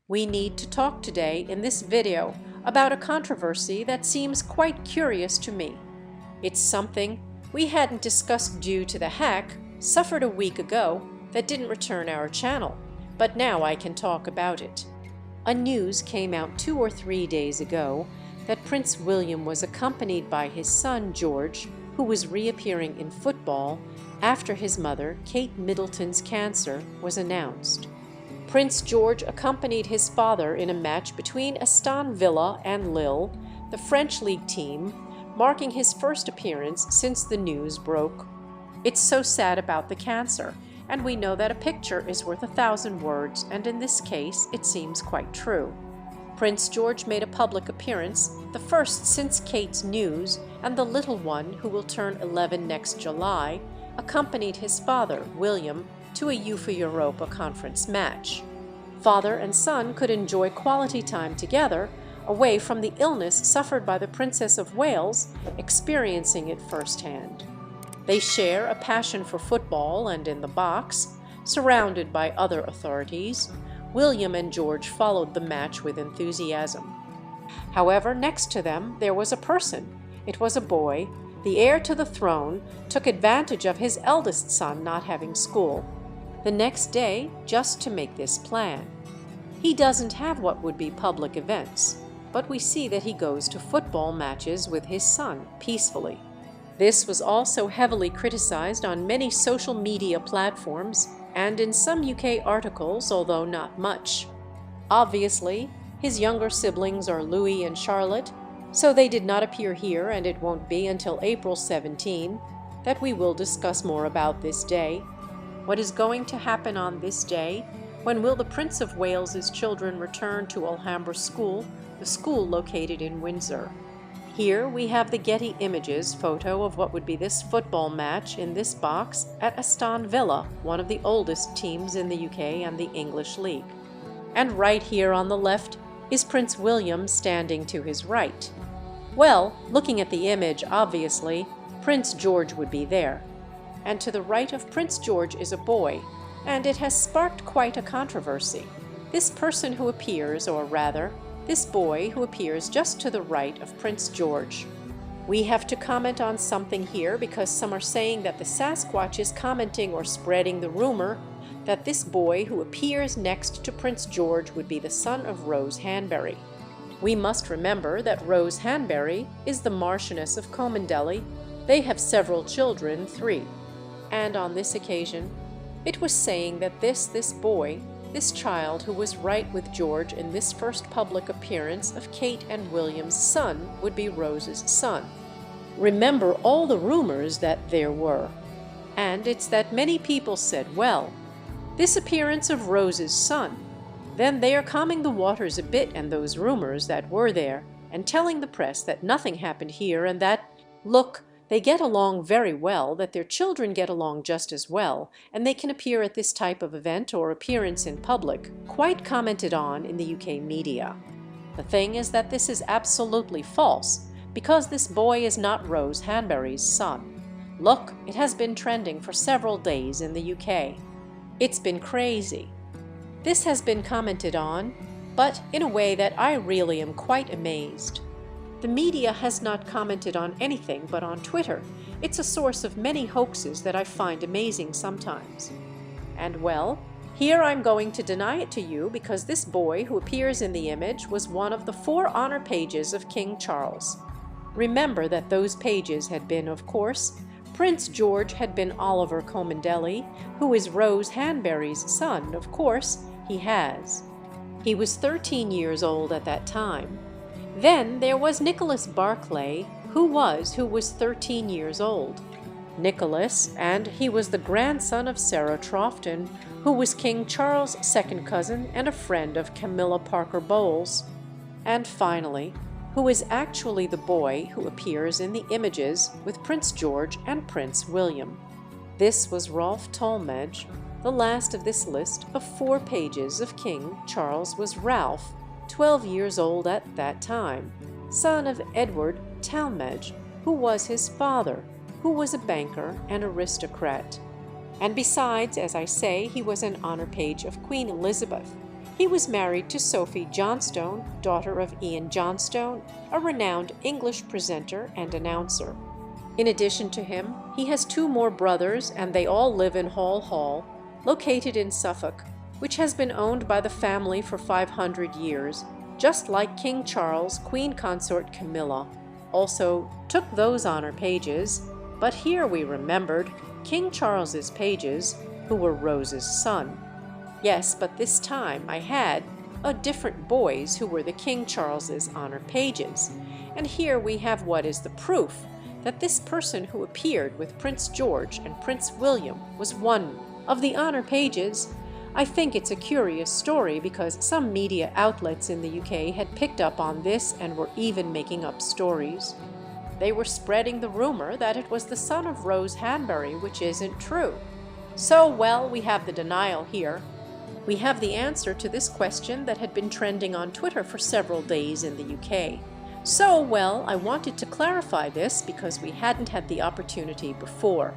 We need to talk today in this video about a controversy that seems quite curious to me. It's something we hadn't discussed due to the hack suffered a week ago that didn't return our channel, but now I can talk about it. A news came out 2 or 3 days ago that Prince William was accompanied by his son George, who was reappearing in football after his mother, Kate Middleton's cancer was announced. Prince George accompanied his father in a match between Aston Villa and Lille, the French league team, marking his first appearance since the news broke. It's so sad about the cancer, and we know that a picture is worth 1,000 words, and in this case it seems quite true. Prince George made a public appearance, the first since Kate's news, and the little one, who will turn 11 next July, accompanied his father, William, to a UEFA Europa Conference match. Father and son could enjoy quality time together, away from the illness suffered by the Princess of Wales, experiencing it firsthand. They share a passion for football, and in the box, surrounded by other authorities, William and George followed the match with enthusiasm. However, next to them there was a person. It was a boy. The heir to the throne took advantage of his eldest son not having school the next day just to make this plan. He doesn't have what would be public events, but we see that he goes to football matches with his son peacefully. This was also heavily criticized on many social media platforms and in some UK articles, although not much. Obviously, his younger siblings are Louis and Charlotte, so they did not appear here, and it won't be until April 17 that we will discuss more about this day. What is going to happen on this day? When will the Prince of Wales's children return to HANBURY School, the school located in Windsor? Here we have the Getty Images photo of what would be this football match in this box at Aston Villa, one of the oldest teams in the UK and the English League. And right here on the left is Prince William standing to his right. Well, looking at the image, obviously, Prince George would be there. And to the right of Prince George is a boy, and it has sparked quite a controversy. This person who appears, or rather, this boy who appears just to the right of Prince George. We have to comment on something here because some are saying that the Sasquatch is commenting or spreading the rumor that this boy who appears next to Prince George would be the son of Rose HANBURY. We must remember that Rose HANBURY is the Marchioness of Commandelly. They have several children, 3. And on this occasion, it was saying that this boy, this child who was right with George in this first public appearance of Kate and William's son, would be Rose's son. Remember all the rumors that there were. And it's that many people said, well, this appearance of Rose's son, then they are calming the waters a bit and those rumors that were there, and telling the press that nothing happened here and that, look, they get along very well, that their children get along just as well, and they can appear at this type of event or appearance in public, quite commented on in the UK media. The thing is that this is absolutely false, because this boy is not Rose HANBURY's son. Look, it has been trending for several days in the UK. It's been crazy. This has been commented on, but in a way that I really am quite amazed. The media has not commented on anything but on Twitter. It's a source of many hoaxes that I find amazing sometimes. And well, here I'm going to deny it to you because this boy who appears in the image was one of the 4 honor pages of King Charles. Remember that those pages had been, of course, Prince George had been Oliver Commandelly, who is Rose HANBURY's son, of course, he has. He was 13 years old at that time. Then there was Nicholas Barclay, who was 13 years old. Nicholas, and he was the grandson of Sarah Troughton, who was King Charles' second cousin and a friend of Camilla Parker Bowles. And finally, who is actually the boy who appears in the images with Prince George and Prince William. This was Rolf Talmadge. The last of this list of 4 pages of King Charles was Ralph, 12 years old at that time, son of Edward Talmadge, who was his father, who was a banker and aristocrat. And besides, as I say, he was an honor page of Queen Elizabeth. He was married to Sophie Johnstone, daughter of Ian Johnstone, a renowned English presenter and announcer. In addition to him, he has two more brothers, and they all live in Hall Hall, located in Suffolk, which has been owned by the family for 500 years, just like King Charles, Queen Consort Camilla also took those honor pages, but here we remembered King Charles's pages, who were Rose's son. Yes, but this time I had different boys who were the King Charles's honor pages, and here we have what is the proof that this person who appeared with Prince George and Prince William was one of the honor pages. I think it's a curious story because some media outlets in the UK had picked up on this and were even making up stories. They were spreading the rumor that it was the son of Rose Hanbury, which isn't true. So, well, we have the denial here. We have the answer to this question that had been trending on Twitter for several days in the UK. So, well, I wanted to clarify this because we hadn't had the opportunity before.